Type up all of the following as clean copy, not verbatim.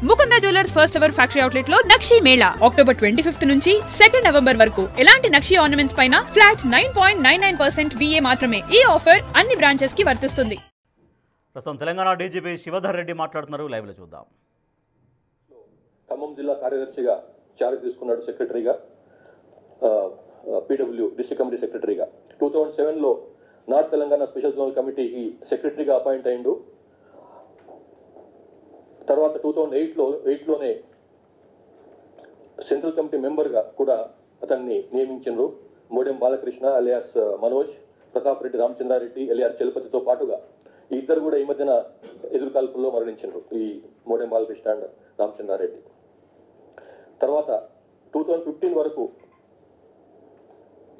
Mukunda jewellers first ever factory outlet లో నక్షి Mela October 25 నుంచి 2 November వరకు ఎలాంటి నక్షి ఆర్నమెంట్స్ పైన ఫ్లాట్ 9.99% VA మాత్రమే. ఈ ఆఫర్ అన్ని బ్రాంచెస్ కి వర్తిస్తుంది. ప్రస్తుతం తెలంగాణ డీజీపీ శివధర్ రెడ్డి మాట్లాడుతున్నారు. లైవ్ లో చూద్దాం. ఖమ్మం జిల్లా కార్యదర్శిగా చార్జ్ తీసుకున్నాడు. సెక్రటరీగా PW డిస్ట్రిక్ట్ కమిటీ సెక్రటరీగా 2007 లో నార్త్ తెలంగాణ స్పెషల్ జోనల్ కమిటీకి సెక్రటరీగా అపాయింట్ అయిండు. తర్వాత 2008లోనే సెంట్రల్ కమిటీ మెంబర్గా కూడా అతన్ని నియమించారు. మోడెం బాలకృష్ణ అలియాస్ మనోజ్, ప్రతాప్ రెడ్డి రామచంద్రారెడ్డి అలియాస్ చలపతితో పాటుగా ఈ ఇద్దరు కూడా ఈ మధ్యన ఎదురుకాల్పుల్లో మరణించారు. ఈ మోడెం బాలకృష్ణ అండ్ రామచంద్రారెడ్డి. తర్వాత 2015 వరకు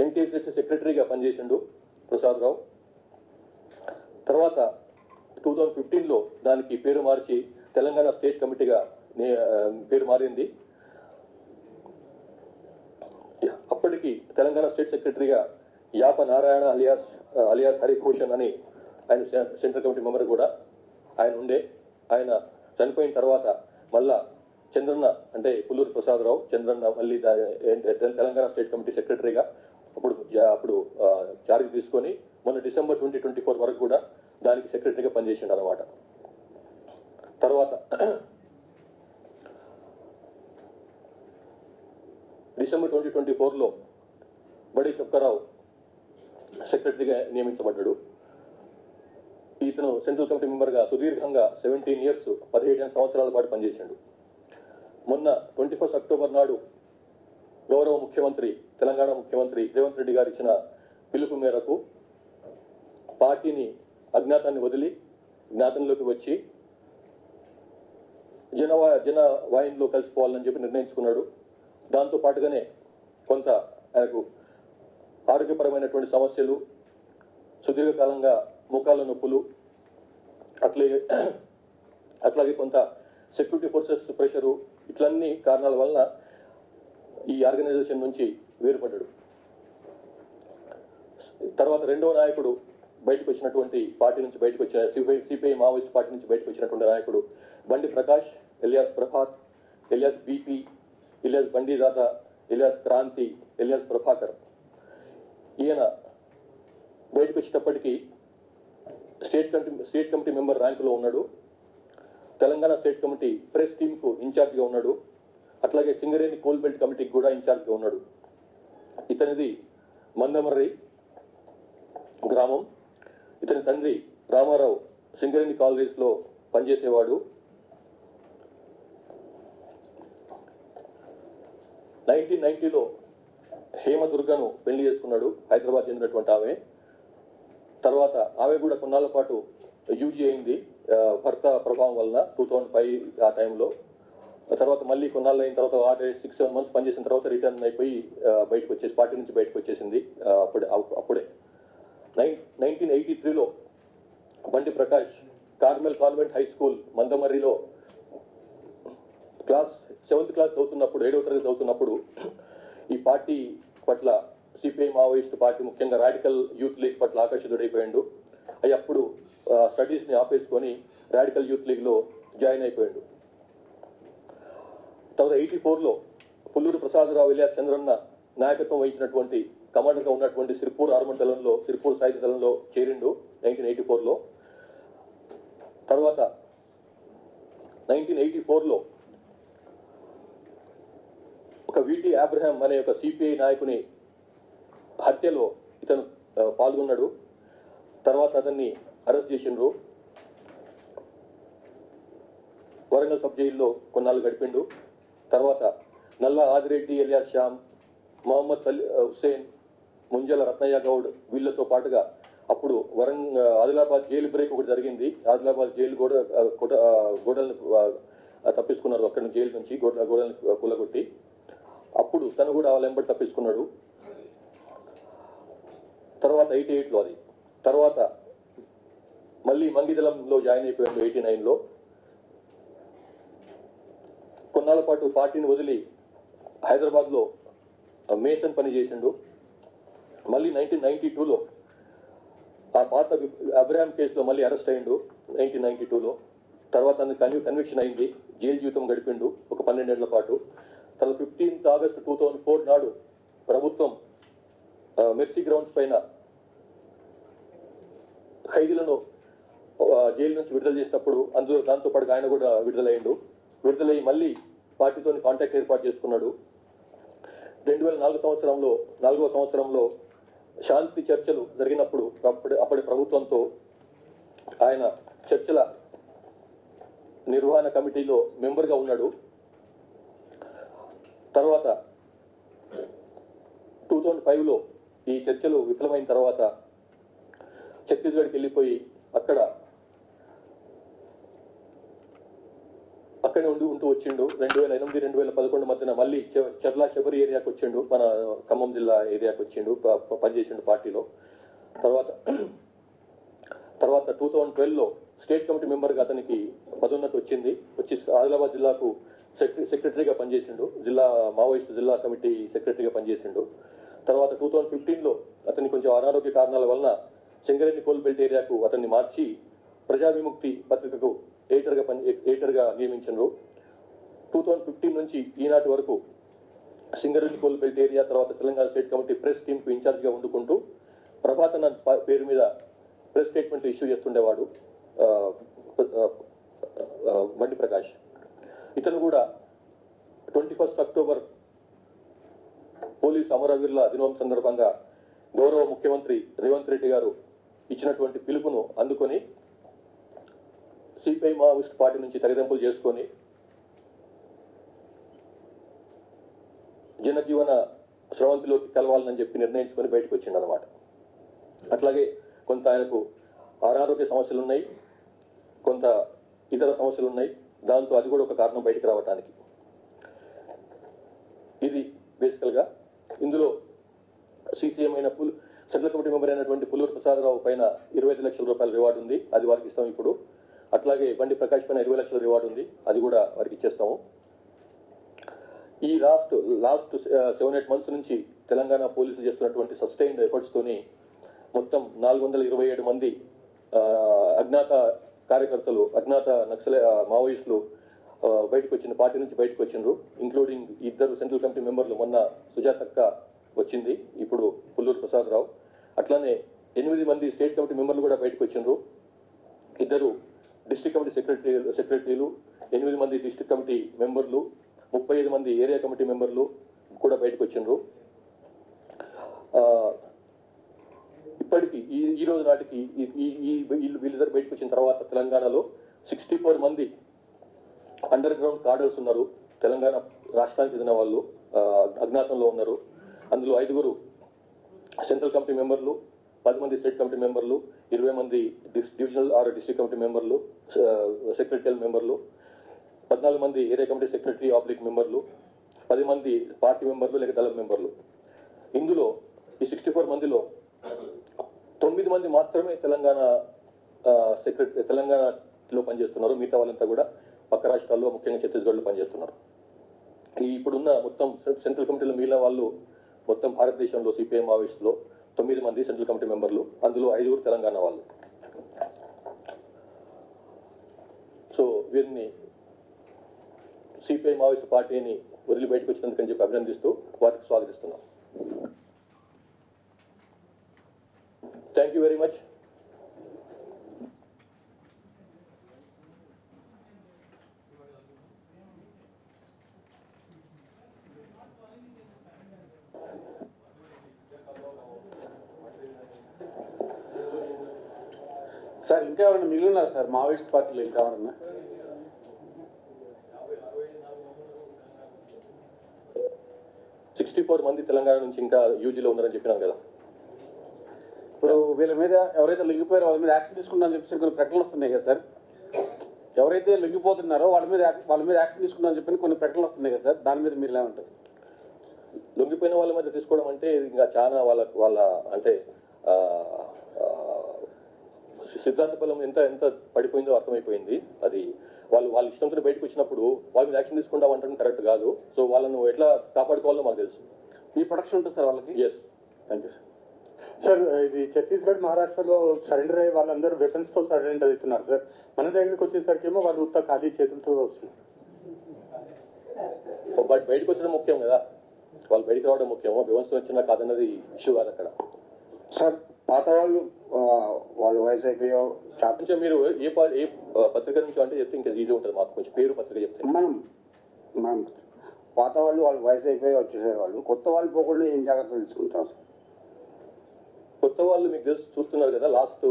NTSC సెక్రటరీగా పనిచేసిండు ప్రసాద్ రావు. తర్వాత 2015లో దానికి పేరు మార్చి తెలంగాణ స్టేట్ కమిటీగా పేరు మారింది. అప్పటికి తెలంగాణ స్టేట్ సెక్రటరీగా యాప నారాయణ అలియాస్ హరిభూషణ్ అని ఆయన సెంట్రల్ కమిటీ మెంబర్ కూడా ఆయన ఉండే. ఆయన చనిపోయిన తర్వాత మళ్ళా చంద్రన్న అంటే పుల్లూరు ప్రసాద్ రావు చంద్రన్న మళ్ళీ తెలంగాణ స్టేట్ కమిటీ సెక్రటరీగా అప్పుడు చార్జ్ తీసుకొని మొన్న డిసెంబర్ 2024 వరకు కూడా దానికి సెక్రటరీగా పనిచేసిండు అన్నమాట. తర్వాత డిసెంబర్ 2024లో బడి సుబ్బారావు సెక్రటరీగా నియమించబడ్డాడు. ఇతను సెంట్రల్ కమిటీ మెంబర్గా సుదీర్ఘంగా 17 ఇయర్స్ 17 సంవత్సరాల పాటు పనిచేశాడు. మొన్న 21 అక్టోబర్ నాడు గౌరవ ముఖ్యమంత్రి తెలంగాణ ముఖ్యమంత్రి రేవంత్ రెడ్డి గారు ఇచ్చిన పిలుపు మేరకు పార్టీని అజ్ఞాతాన్ని వదిలి జ్ఞాతంలోకి వచ్చి జనవాహినిలో కలిసిపోవాలని చెప్పి నిర్ణయించుకున్నాడు. దాంతో పాటుగానే కొంత ఆయనకు ఆరోగ్యపరమైనటువంటి సమస్యలు, సుదీర్ఘకాలంగా మోకాళ్ళ నొప్పులు, అట్లాగే కొంత సెక్యూరిటీ ఫోర్సెస్ ప్రెషరు, ఇట్లన్నీ కారణాల వలన ఈ ఆర్గనైజేషన్ నుంచి వేరుపడ్డాడు. తర్వాత రెండో నాయకుడు బయటకు వచ్చినటువంటి పార్టీ నుంచి బయటకు వచ్చిన సిపిఐ మావోయిస్ట్ పార్టీ నుంచి బయటకు వచ్చినటువంటి నాయకుడు Bandi Prakash alias Prabhat alias BP alias Bandidata alias Kranti alias Prabhakar. ఈయన బయటకు వచ్చేటప్పటికీ స్టేట్ కమిటీ మెంబర్ ర్యాంకులో ఉన్నాడు. Telangana state committee press team కు ఇన్ఛార్జిగా ఉన్నాడు. అట్లాగే సింగరేణి కోల్ బెల్ట్ కమిటీకి కూడా ఇన్ఛార్జిగా ఉన్నాడు. ఇతనిది మందమర్రి గ్రామం. ఇతని తండ్రి రామారావు సింగరేణి కాలనీస్ లో పనిచేసేవాడు. 1990లో హేమదుర్గను పెళ్లి చేసుకున్నాడు, హైదరాబాద్ చెందినటువంటి ఆమె. తర్వాత ఆమె కూడా కొన్నాళ్ల పాటు యూజీ అయింది భర్త ప్రభావం వలన 2005 ఆ టైంలో. తర్వాత మళ్ళీ కొన్నాళ్ళు అయిన తర్వాత 6-7 months పనిచేసిన తర్వాత రిటర్న్ అయిపోయి బయటకు వచ్చేసి పార్టీ నుంచి బయటకు వచ్చేసింది. అప్పుడే 1983లో Bandi Prakash Carmel convent high school మందమర్రిలో 7th క్లాస్ చదువుతున్నప్పుడు 7వ తరగతి చదువుతున్నప్పుడు ఈ పార్టీ పట్ల సిపిఐ మావోయిస్ట్ పార్టీ ముఖ్యంగా రాడికల్ యూత్ లీగ్ పట్ల ఆకర్షితుడైపోయాడు. అప్పుడు స్టడీస్ ని ఆపేసుకొని రాడికల్ యూత్ లీగ్ లో జాయిన్ అయిపోయాడు. తర్వాత 84లో పుల్లూరు ప్రసాదరావు ఎలియాస్ చంద్రన్న నాయకత్వం వహించినటువంటి కమాండర్ గా ఉన్నటువంటి సిర్పూర్ ఆర్మర్ దళంలో సిర్పూర్ సాయుధ దళంలో చేరిండు 1984లో. తర్వాత 1984లో ఒక విటి అబ్రహాం అనే ఒక సిపిఐ నాయకుని హత్యలో ఇతను పాల్గొన్నాడు. తర్వాత అతన్ని అరెస్ట్ చేసిండ్రు. వరంగల్ సబ్ జైల్లో కొన్నాళ్ళు గడిపిండు. తర్వాత నల్లా ఆదిరెడ్డి ఎలియాస్ శ్యామ్, మొహమ్మద్ హుస్సేన్, ముంజల రత్నయ్య గౌడ్ వీళ్లతో పాటుగా అప్పుడు ఆదిలాబాద్ జైలు బ్రేక్ ఒకటి జరిగింది. ఆదిలాబాద్ జైలు గోడలను తప్పించుకున్నారు. అక్కడి నుంచి జైలు నుంచి గోడలను కూలగొట్టి అప్పుడు తను కూడా వాళ్ళ వెంబడి తప్పించుకున్నాడు. తర్వాత 88లో అది. తర్వాత మళ్ళీ మంగిదలంలో జాయిన్ అయిపోయాడు 89లో. కొన్నాళ్ళ పాటు పార్టీని వదిలి హైదరాబాద్ లో మేసన్ పని చేసిండు. మళ్ళీ 1992లో ఆ పాత అబ్రహాం కేసులో మళ్ళీ అరెస్ట్ అయ్యిండు 1992లో. తర్వాత కన్విక్షన్ అయింది, జైలు జీవితం గడిపిండు ఒక 12 ఏళ్ల పాటు. తన 15 ఆగస్టు 2004 నాడు ప్రభుత్వం మెర్సీ గ్రౌండ్స్ పైన ఖైదీలను జైలు నుంచి విడుదల చేసినప్పుడు దాంతో పాటు ఆయన కూడా విడుదలయ్యి మళ్ళీ పార్టీతో కాంటాక్ట్ ఏర్పాటు చేసుకున్నాడు. 2004 4వ సంవత్సరంలో శాంతి చర్చలు జరిగినప్పుడు అప్పటి ప్రభుత్వంతో ఆయన చర్చల నిర్వహణ కమిటీలో మెంబర్గా ఉన్నాడు. తర్వాత 2005లో ఈ చర్చలు విఫలమైన తర్వాత ఛత్తీస్గఢ్కి వెళ్ళిపోయి అక్కడే ఉంటూ వచ్చిండు. 2008 2011 మధ్యన మళ్ళీ చర్లా శబరి ఏరియాకి వచ్చిండు, మన ఖమ్మం జిల్లా ఏరియాకి వచ్చిండు, పనిచేసిండు పార్టీలో. తర్వాత 2012లో స్టేట్ కమిటీ మెంబర్గా అతనికి పదోన్నతి వచ్చి ఆదిలాబాద్ జిల్లాకు సెక్రటరీగా పనిచేసిండు, మావోయిస్ట్ జిల్లా కమిటీ సెక్రటరీగా పనిచేసిండు. తర్వాత 2015లో అతన్ని కొంచెం అనారోగ్య కారణాల వలన సింగరేణి కోల్ బెల్ట్ ఏరియాకు అతన్ని మార్చి ప్రజా విముక్తి పత్రికకు ఎడిటర్గా నియమించారు. 2015 నుంచి ఈనాటి వరకు సింగరేణి కోల్ బెల్ట్ ఏరియా తర్వాత Telangana state committee press team కు ఇన్ఛార్జ్ గా ఉండుకుంటూ ప్రభాతన్ పేరు మీద ప్రెస్ స్టేట్మెంట్ ఇష్యూ చేస్తుండేవాడు బండి ప్రకాష్. ఇతను కూడా 21 అక్టోబర్ పోలీస్ అమరవీరుల దినోత్సవం సందర్భంగా గౌరవ ముఖ్యమంత్రి రేవంత్ రెడ్డి గారు ఇచ్చినటువంటి పిలుపును అందుకొని సిపిఐ మావోయిస్ట్ పార్టీ నుంచి తగిదంపులు చేసుకొని జనజీవన స్రవంతిలోకి కలవాలని చెప్పి నిర్ణయించుకొని బయటకు వచ్చిండు అనమాట. అట్లాగే కొంత ఆయనకు అనారోగ్య సమస్యలు ఉన్నాయి, కొంత ఇతర సమస్యలు ఉన్నాయి, దాంతో అది కూడా ఒక కారణం బయటకు రావడానికి. ఇది బేసికల్ గా ఇందులో సిసిఎం అయిన సెంట్రల్ కమిటీ మెంబర్ అయినటువంటి పుల్లూరు ప్రసాదరావు పైన 25 లక్షల రూపాయల రివార్డు ఉంది, అది వారికి ఇస్తాం ఇప్పుడు. అట్లాగే బండి ప్రకాష్ పైన 20 లక్షల రివార్డు ఉంది, అది కూడా వారికి ఇచ్చేస్తాము. ఈ లాస్ట్ 7-8 మంత్స్ నుంచి తెలంగాణ పోలీసులు చేస్తున్నటువంటి సస్టైన్డ్ ఎఫర్ట్స్ తోని మొత్తం 427 మంది అజ్ఞాత కార్యకర్తలు, అజ్ఞాత మావోయిస్టులు పార్టీ నుంచి బయటకు వచ్చిండ్రు. ఇంక్లూడింగ్ 2 సెంట్రల్ కమిటీ మెంబర్లు, మొన్న సుజాతక్క వచ్చింది, ఇప్పుడు పుల్లూరు ప్రసాదరావు. అట్లానే 8 మంది స్టేట్ కమిటీ మెంబర్లు కూడా బయటకు వచ్చిండ్రు. 2 డిస్ట్రిక్ట్ కమిటీ సెక్రటరీలు, 8 మంది డిస్ట్రిక్ట్ కమిటీ మెంబర్లు, 35 మంది ఏరియా కమిటీ మెంబర్లు కూడా బయటకు వచ్చిండ్రు. ఇప్పటికీ ఈ రోజు నాటికి వీళ్ళిద్దరు బయటకు వచ్చిన తర్వాత తెలంగాణలో 64 మంది అండర్ గ్రౌండ్ కార్డర్స్ ఉన్నారు. తెలంగాణ రాష్ట్రానికి చెందిన వాళ్ళు అజ్ఞాతంలో ఉన్నారు. అందులో 5 సెంట్రల్ కమిటీ మెంబర్లు, 10 మంది స్టేట్ కమిటీ మెంబర్లు, 20 మంది డివిజనల్ ఆర్ డిస్ట్రిక్ట్ కమిటీ మెంబర్లు, సెక్రటరియల్ మెంబర్లు, 14 మంది ఏరియా కమిటీ సెక్రటరీ ఆబ్లిక్ మెంబర్లు, 10 మంది పార్టీ మెంబర్లు లేక దళం మెంబర్లు. ఇందులో ఈ 64 మందిలో 9 మంది మాత్రమే తెలంగాణలో పనిచేస్తున్నారు. మిగతా వాళ్ళంతా కూడా పక్క రాష్ట్రాల్లో, ముఖ్యంగా ఛత్తీస్గఢ్లో పనిచేస్తున్నారు. ఇప్పుడున్న మొత్తం సెంట్రల్ కమిటీలో మిగిలిన వాళ్ళు మొత్తం భారతదేశంలో సిపిఐ మావోయిస్టులో 9 మంది సెంట్రల్ కమిటీ మెంబర్లు, అందులో 5 తెలంగాణ వాళ్ళు. సో వీరిని సిపిఐ మావోయిస్ట్ పార్టీని వదిలి బయటకు వచ్చినందుకని చెప్పి అభినందిస్తూ వారికి స్వాగతిస్తున్నాం. Thank you very much. Sir ఇంకా ఎవరైనా మిగిలినారా సార్ మావోయిస్ట్ పార్టీలో? ఇంకా ఎవరన్నా? మంది తెలంగాణ నుంచి ఇంకా యూజీలో ఉన్నారని చెప్పినాం కదా. ఇప్పుడు వీళ్ళ మీద ఎవరైతే లొంగిపోయారో వాళ్ళ మీద యాక్షన్ తీసుకున్నారని చెప్పి కొన్ని ప్రకటనలు వస్తున్నాయి కదా సార్. ఎవరైతే లొంగిపోతున్నారో వాళ్ళ మీద యాక్షన్ తీసుకున్నారని చెప్పి కొన్ని ప్రకటనలు వస్తున్నాయి కదా సార్, దాని మీద మీరు ఏమంటారు? లొంగిపోయిన వాళ్ళ మీద తీసుకోవడం అంటే ఇంకా చాలా వాళ్ళ అంటే సిద్ధాంత బలం ఎంత పడిపోయిందో అర్థమైపోయింది. అది వాళ్ళ ఇష్టంతో బయటకు వచ్చినప్పుడు వాళ్ళ మీద యాక్షన్ తీసుకుంటాం అంటే కరెక్ట్ కాదు. సో వాళ్ళను ఎట్లా కాపాడుకోవాలో మాకు తెలుసు. ఈ ప్రొటెక్షన్ ఉంటుంది సార్ వాళ్ళకి. Yes, thank you sir. Sir ఇది ఛత్తీస్గఢ్ మహారాష్ట్రలో సరెండర్ అయ్యే వాళ్ళందరూ వెపన్స్ తో సరెండర్ అవుతున్నారు సార్. మన దగ్గరికి వచ్చేసరికేమో వాళ్ళు ఉత్త ఖాళీ చేతులతో వస్తున్నారు. బట్ బయటకు వచ్చడం ముఖ్యం కదా, వాళ్ళు బయటకు రావడం ముఖ్యమో, వ్యవస్థ వచ్చినా కాదన్నది ఇష్యూ కాదు అక్కడ. సార్ పాత వాళ్ళు వయసు అయిపోయో కొంచెం మీరు ఏ పత్రిక నుంచి అంటే చెప్తే ఇంకా ఈజీ ఉంటుంది మాకు, కొంచెం పేరు పత్రిక చెప్తే. మనం పాత వాళ్ళు వయసు అయిపోయి వచ్చేసారు. వాళ్ళు కొత్త వాళ్ళు పోకుండా ఏం జాగ్రత్తలు తీసుకుంటాం సార్? కొత్త వాళ్ళు మీకు తెలుసు చూస్తున్నారు కదా, లాస్ట్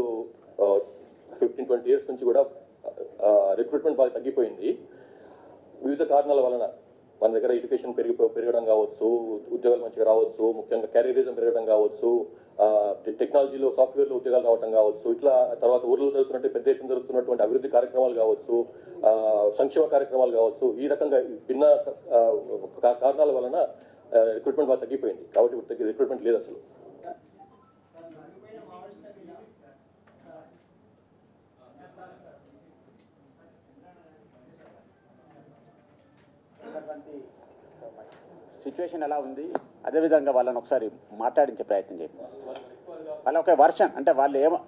15-20 years నుంచి కూడా రిక్రూట్మెంట్ బాగా తగ్గిపోయింది వివిధ కారణాల వలన. మన దగ్గర ఎడ్యుకేషన్ పెరగడం కావచ్చు, ఉద్యోగాలు మంచిగా రావచ్చు, ముఖ్యంగా కెరీరిజం పెరగడం కావచ్చు, టెక్నాలజీలో సాఫ్ట్వేర్లో ఉద్యోగాలు రావడం కావచ్చు, ఇట్లా తర్వాత ఊర్లో జరుగుతున్నట్టు పెద్ద ఎత్తున జరుగుతున్నటువంటి అభివృద్ధి కార్యక్రమాలు కావచ్చు, సంక్షేమ కార్యక్రమాలు కావచ్చు, ఈ రకంగా భిన్న కారణాల వలన రిక్రూట్మెంట్ బాగా తగ్గిపోయింది. కాబట్టి ఇప్పుడు రిక్రూట్మెంట్ లేదు అసలు. సిచ్యువేషన్ ఎలా ఉంది, అదేవిధంగా వాళ్ళని ఒకసారి మాట్లాడించే ప్రయత్నం చేయండి. వాళ్ళ ఒక వర్షన్ అంటే వాళ్ళు ఏమో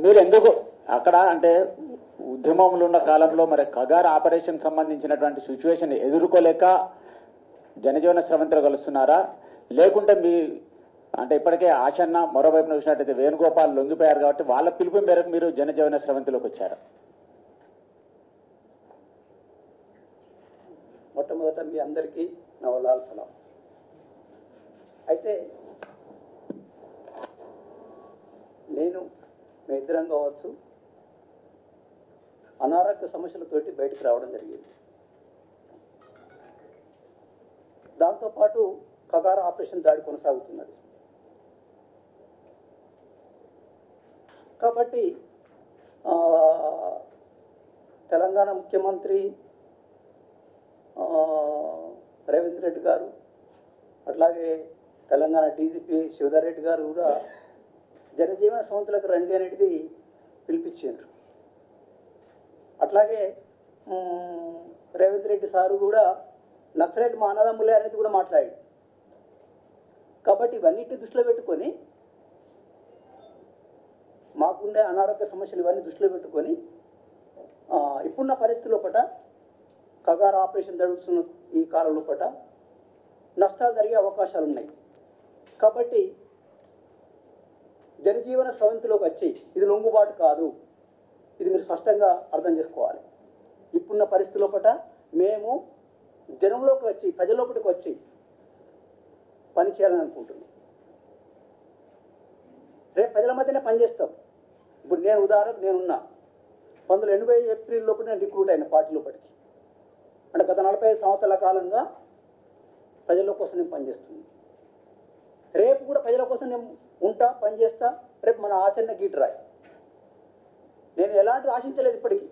మీరు ఎందుకు అక్కడ అంటే ఉద్యమంలో ఉన్న కాలంలో మరి కగార్ ఆపరేషన్ సంబంధించినటువంటి సిచ్యువేషన్ ఎదుర్కోలేక జనజీవన స్రవంతిలో కలుస్తున్నారా, లేకుంటే మీ అంటే ఇప్పటికే ఆశన్న మరోవైపున చూసినట్టయితే వేణుగోపాల్ లొంగిపోయారు కాబట్టి వాళ్ళ పిలుపు మేరకు మీరు జనజీవన స్రవంతిలోకి వచ్చారు? మొట్టమొదట మీ అందరికీ నా వల్లాల్ సలాం. అయితే నేను మీ ఇద్దరం కావచ్చు అనారోగ్య సమస్యలతోటి బయటకు రావడం జరిగింది. దాంతోపాటు కగార్ ఆపరేషన్ దాడి కొనసాగుతున్నది. కాబట్టి తెలంగాణ ముఖ్యమంత్రి రేవంత్ రెడ్డి గారు, అట్లాగే తెలంగాణ డీజీపీ శివధర్ రెడ్డి గారు కూడా జనజీవన స్రవంతులకు రండి అనేది పిలిపించారు. అట్లాగే రేవంత్ రెడ్డి సారు కూడా నక్సలైట్ మా అన్నదమ్ములే అనేది కూడా మాట్లాడాడు. కాబట్టి ఇవన్నిటిని దృష్టిలో పెట్టుకొని, మాకుండే అనారోగ్య సమస్యలు ఇవన్నీ దృష్టిలో పెట్టుకొని ఇప్పుడున్న పరిస్థితుల పట కగార్ ఆపరేషన్ జరుగుతున్న ఈ కాలంలో పట నష్టాలు జరిగే అవకాశాలు ఉన్నాయి. కాబట్టి జనజీవన స్రవంతిలోకి వచ్చి ఇది లొంగుబాటు కాదు, ఇది మీరు స్పష్టంగా అర్థం చేసుకోవాలి. ఇప్పుడున్న పరిస్థితుల పట మేము జనంలోకి వచ్చి ప్రజల్లోపటికి వచ్చి పని చేయాలని అనుకుంటున్నాం. రేపు ప్రజల మధ్యనే పనిచేస్తాం. ఇప్పుడు నేను ఉదాహరణకు నేనున్నా 1980 ఏప్రిల్ లోపల నేను రిక్రూట్ అయిన పార్టీ లోపలికి. అంటే గత 45 సంవత్సరాల కాలంగా ప్రజల కోసం నేను పనిచేస్తున్నాను. రేపు కూడా ప్రజల కోసం నేను ఉంటా, పనిచేస్తా. రేపు మన ఆచరణ గీటరాయి. నేను ఎలాంటి ఆశించలేదు ఇప్పటికీ.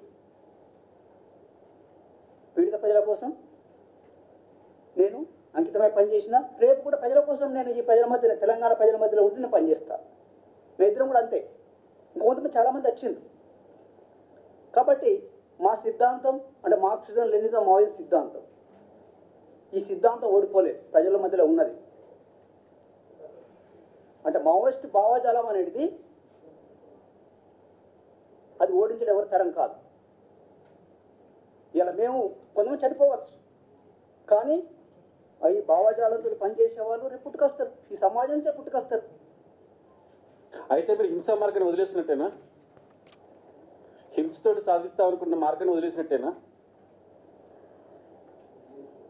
పీడిత ప్రజల కోసం నేను అంకితమై పనిచేసిన, రేపు కూడా ప్రజల కోసం నేను ఈ ప్రజల మధ్య, తెలంగాణ ప్రజల మధ్యలో ఉండి నేను పనిచేస్తా. మేము ఇద్దరం కూడా అంతే. ఇంకొంతమంది చాలామంది వచ్చింది. కాబట్టి మా సిద్ధాంతం అంటే మార్క్సిజం లెనినిజం మావోయిజం సిద్ధాంతం, ఈ సిద్ధాంతం ఓడిపోలేదు, ప్రజల మధ్యలో ఉన్నది. అంటే మావోయిస్ట్ భావజాలం అనేది అది ఓడించడం ఎవరి తరం కాదు. ఇలా మేము కొంతమంది చనిపోవచ్చు, కానీ ఈ భావజాలంతో పనిచేసే వాళ్ళు రేపు పుట్టుకొస్తారు, ఈ సమాజం నుంచే పుట్టుకొస్తారు. అయితే మీరు హింసా మార్గాన్ని వదిలేసినట్టేనా? హింసతో సాధిస్తాం అనుకున్న మార్గాన్ని వదిలేసినట్టేనా?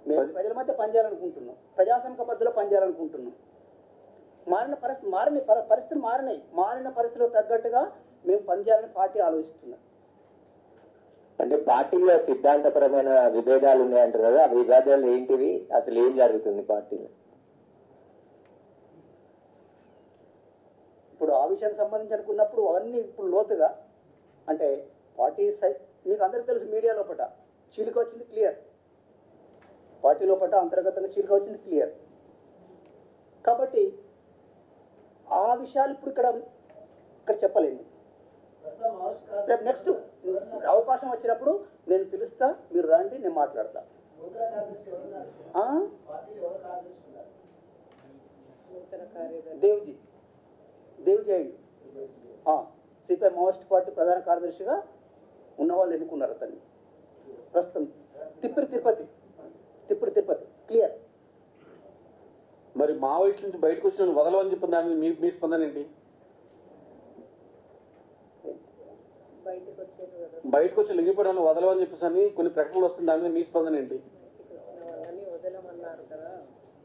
మేము ప్రజల మధ్య పనిచేయాలనుకుంటున్నాం, ప్రజాస్వామిక పద్ధతిలో పనిచేయాలనుకుంటున్నాం. పరిస్థితులు మారినాయి. మారిన పరిస్థితులకు తగ్గట్టుగా మేము పనిచేయాలని పార్టీ ఆలోచిస్తున్నాం. అంటే పార్టీలో సిద్ధాంతపరమైన విభేదాలు ఉన్నాయంటారు కదా, ఆ విభేదాలు ఏంటివి, అసలు ఏం జరుగుతుంది పార్టీలో? ఇప్పుడు ఆ విషయానికి సంబంధించి అనుకున్నప్పుడు అవన్నీ ఇప్పుడు లోతుగా అంటే పార్టీ మీకు అందరికీ తెలుసు, మీడియా లోపల చీలిక వచ్చింది క్లియర్, పార్టీ లోపల అంతర్గతంగా చీలిక వచ్చింది క్లియర్. కాబట్టి ఆ విషయాలు ఇప్పుడు ఇక్కడ చెప్పలేము. రేపు నెక్స్ట్ అవకాశం వచ్చినప్పుడు నేను పిలుస్తా, మీరు రండి, నేను మాట్లాడతా. దేవ్జీ అయ్యి సిపిఐ మావోయిస్ట్ పార్టీ ప్రధాన కార్యదర్శిగా ఉన్నవాళ్ళు ఎన్నుకున్నారు అతన్ని. ప్రస్తుతం తిప్పరి తిరుపతి క్లియర్. మరి మావోయిస్ట్ నుంచి బయటకు వచ్చిన వదలవని చెప్పిన దాని మీద మీ స్పందన ఏంటి? బయటకు వచ్చి లింగిపోవడం వదలవని చెప్పేసి కొన్ని ప్రకటనలు వస్తుంది, దాని మీద మీ స్పందన ఏంటి?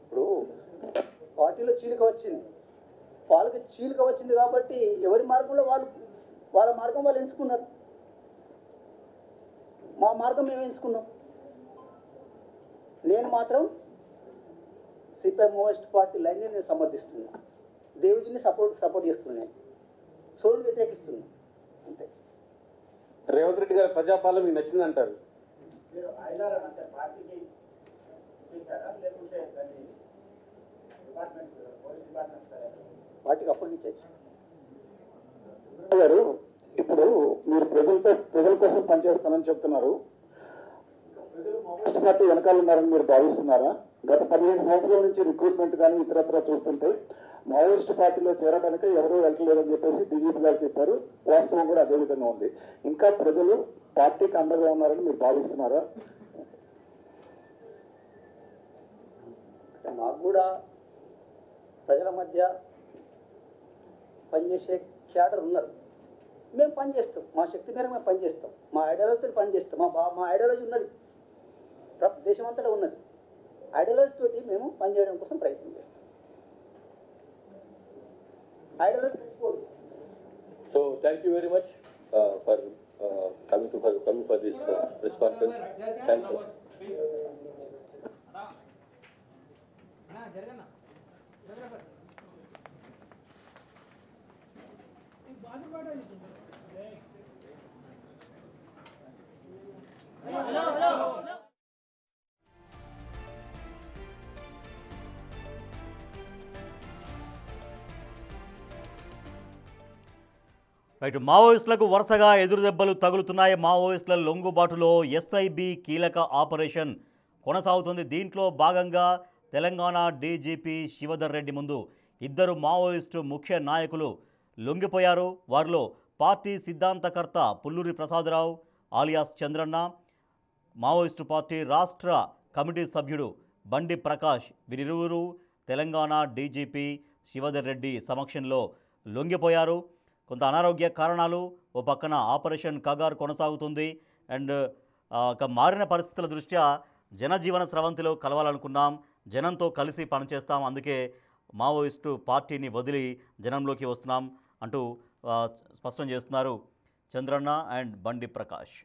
ఇప్పుడు పార్టీలో చీలిక వచ్చింది, వాళ్ళకి చీలిక వచ్చింది కాబట్టి ఎవరి మార్గంలో వాళ్ళ మార్గం వాళ్ళు ఎంచుకున్నారు. మా మార్గం మేము ఎంచుకున్నాం. నేను మాత్రం సిపిఐ మావోయిస్ట్ పార్టీ లైన్ని నేను సమర్థిస్తున్నా, దేవుడిని సపోర్ట్ చేస్తున్నాను, సోల్ని వ్యతిరేకిస్తున్నా అంతే. రేవంత్ రెడ్డి గారి ప్రజాపాలన మీకు నచ్చిందంటారు? పార్టీకి అప్పగించచ్చు గారు. ఇప్పుడు మీరు ప్రజల కోసం పనిచేస్తానని చెప్తున్నారు. మావోయిస్ట్ పార్టీ వెనకాల ఉన్నారని మీరు భావిస్తున్నారా? గత 15 సంవత్సరాల నుంచి రిక్రూట్మెంట్ కానీ ఇతరత్ర చూస్తుంటే మావోయిస్ట్ పార్టీలో చేరడానికి ఎవరూ వెళ్ళలేదని చెప్పేసి డీజీపీ గారు చెప్పారు. వాస్తవం కూడా అదే విధంగా ఉంది. ఇంకా ప్రజలు పార్టీకి అండగా ఉన్నారని మీరు భావిస్తున్నారా? మాకు కూడా ప్రజల మధ్య పనిచేసే క్యాడర్ ఉన్నారు. మేము పనిచేస్తాం, మా శక్తి మేరకు మేము పనిచేస్తాం, మా ఐడియాలజీతో పనిచేస్తాం. మా ఐడియాలజీ ఉన్నది, దేశం అంతటా ఉన్నది. ఐడియాలజీ తోటి మేము పనిచేయడం కోసం ప్రయత్నం చేస్తాం. Ideology. So thank you very much for coming for this press conference. Thank you. Right, మావోయిస్టులకు వరుసగా ఎదురుదెబ్బలు తగులుతున్నాయి. మావోయిస్టుల లొంగుబాటులో ఎస్ఐబి కీలక ఆపరేషన్ కొనసాగుతుంది. దీంట్లో భాగంగా తెలంగాణ డీజీపీ శివధర్ రెడ్డి ముందు 2 మావోయిస్టు ముఖ్య నాయకులు లొంగిపోయారు. వారిలో పార్టీ సిద్ధాంతకర్త Pulluri Prasada Rao alias Chandranna, Maoist party రాష్ట్ర కమిటీ సభ్యుడు బండి ప్రకాష్, వీరిరువురు తెలంగాణ డీజీపీ శివధర్ రెడ్డి సమక్షంలో లొంగిపోయారు. కొంత అనారోగ్య కారణాలు, ఓ పక్కన ఆపరేషన్ కగార్ కొనసాగుతుంది. అండ్ మారిన పరిస్థితుల దృష్ట్యా జనజీవన స్రవంతిలో కలవాలనుకున్నాం, జనంతో కలిసి పనిచేస్తాం, అందుకే మావోయిస్టు పార్టీని వదిలి జనంలోకి వస్తున్నాం అంటూ స్పష్టం చేస్తున్నారు చంద్రన్న అండ్ బండి ప్రకాష్.